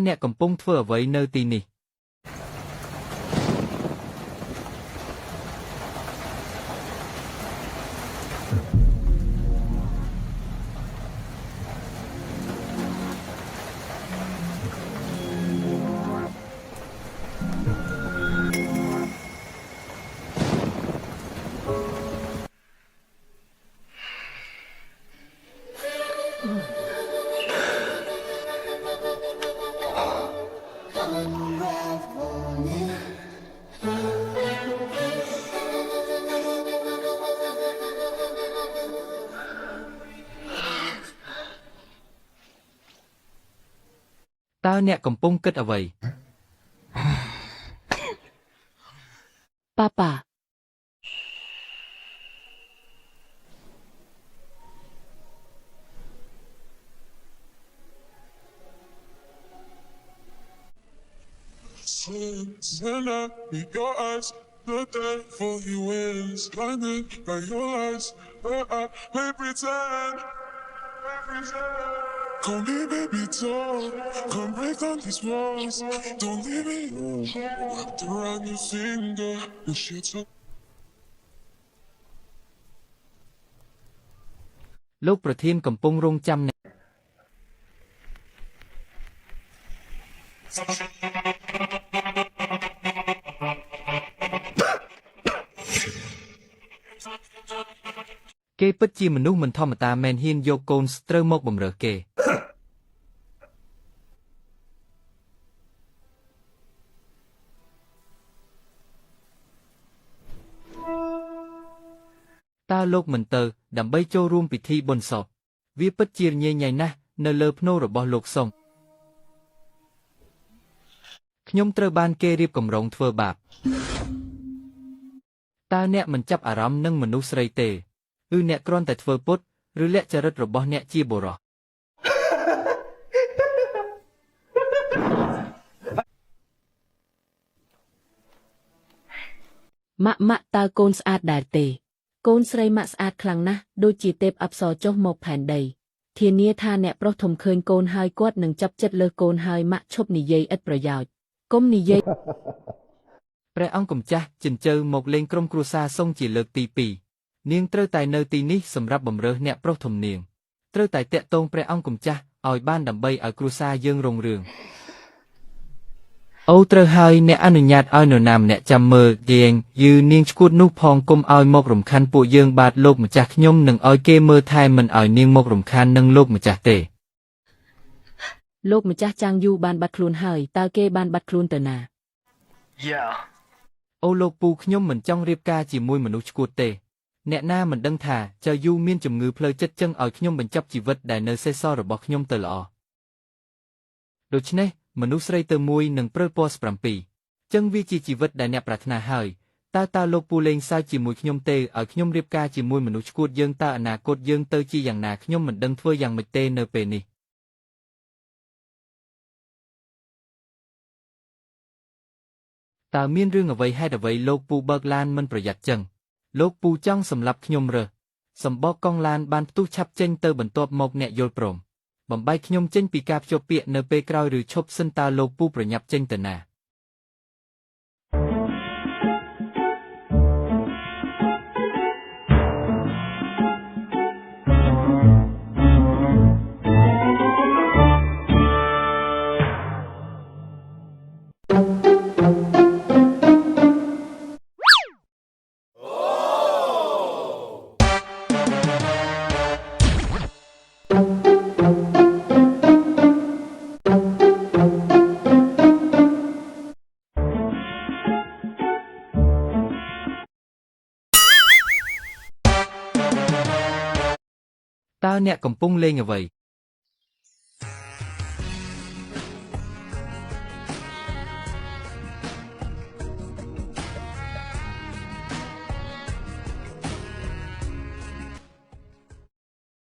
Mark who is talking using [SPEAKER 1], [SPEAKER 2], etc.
[SPEAKER 1] អ្នកកំពុងធ្វើអ្វីនៅទីនេះតើអ្នកកំពុងគិតអ្វី
[SPEAKER 2] ប៉ាប៉ា
[SPEAKER 3] Stand up, meet your eyes. Look there for you wins. Blinded by your lies. But I may pretend. Call me baby doll. Come break down these walls. Don't leave me alone. Wrapped around your finger. The shit's up.
[SPEAKER 1] លោកប្រធានកំពុងរងចាំអ្នកគេពិតជាមនុស្សមិនធម្មតាមែនហ៊ានយកកូនស្ត្រូវមកបម្រើគេតើលោកមិនទៅដើម្បីចូលរួមពិធីបុណ្យសពវាពិតជាញញៃណាស់នៅលើភ្នូររបស់លោកសុងខ្ញុំត្រូវបានគេរៀបកម្រងធ្វើបាបតើអ្នកមិនចាប់អារម្មណ៍នឹងមនុស្សស្រីទេឬអ្នកគ្រាន់តែធ្វើពុតឬលក្ខចរិតរបស់អ្នកជាបុរស
[SPEAKER 2] ម៉ាក់តើកូនស្អាតដែរទេកូនស្រីម៉ាក់ស្អាតខ្លាំងណាស់ដូចជាទេពអប្សរចុះមកផែនដីធានាថាអ្នកប្រុសធំឃើញកូនហើយគាត់នឹងចាប់ចិត្តលើកូនហើយម៉ាក់ឈប់និយាយឥតប្រយោជន៍កុំនិយាយ
[SPEAKER 1] ព្រះអង្គកម្ចាស់ចិញ្ចើមកលេងក្រុមគ្រួសារសុងជាលើកទី2នាងត្រូវតែនៅទីនេះសម្រាប់បម្រើអ្នកប្រុសធំនាងត្រូវតែតាក់ទងព្រះអង្គកម្ចាស់ឲ្យបានដើម្បីឲ្យគ្រួសារយើងរុងរឿងអូត្រូវហើយអ្នកអនុញ្ញាតឲ្យនរណាម្នាក់ចាំមើលយាងយឺនាងឈួតនោះផងកុំឲ្យមករំខានពួកយើងបាទលោកម្ចាស់ខ្ញុំនឹងឲ្យគេមើលថែមិនឲ្យនាងមករំខាននឹងលោកម្ចាស់ទេ
[SPEAKER 2] លោកម្ចាស់ចាំងយូបានបាត់ខ្លួនហើយតើគេបានបាត់ខ្លួនទៅណា
[SPEAKER 1] អូលោកពូខ្ញុំមិនចង់រៀបការជាមួយមនុស្សឈួតទេអ្នកណាមិនដឹងថាចៅយូមានជំងឺផ្លូវចិត្តចឹងឲ្យខ្ញុំបញ្ចប់ជីវិតដែលនៅសេសសល់របស់ខ្ញុំទៅល្អដូច្នេះមនុស្សស្រីទៅមួយនឹងព្រើពណ៌7ចឹងវាជាជីវិតដែលអ្នកប្រាថ្នាហើយតើលោកពូលេងសើចជាមួយខ្ញុំទេឲ្យខ្ញុំរៀបការជាមួយមនុស្សឈួតយើងតើអនាគតយើងទៅជាយ៉ាងណាខ្ញុំមិនដឹងធ្វើយ៉ាងម៉េចទេនៅពេលនេះតើមានរឿងអ្វីហេតុអ្វីលោកពូបើកឡានមិនប្រយ័ត្នចឹងលោកពូចង់សម្លាប់ខ្ញុំរើសសម្បកកង់ឡានបានផ្ទុះឆាប់ចេញទៅបន្ទាប់មកអ្នកយល់ព្រមបំបីខ្ញុំចេញពីការភ្ជាប់ពាក្យនៅពេលក្រោយឬឈប់សិនតើលោកពូប្រញាប់ចេញទៅណាតើអ្នកកំពុងលេងអ្វី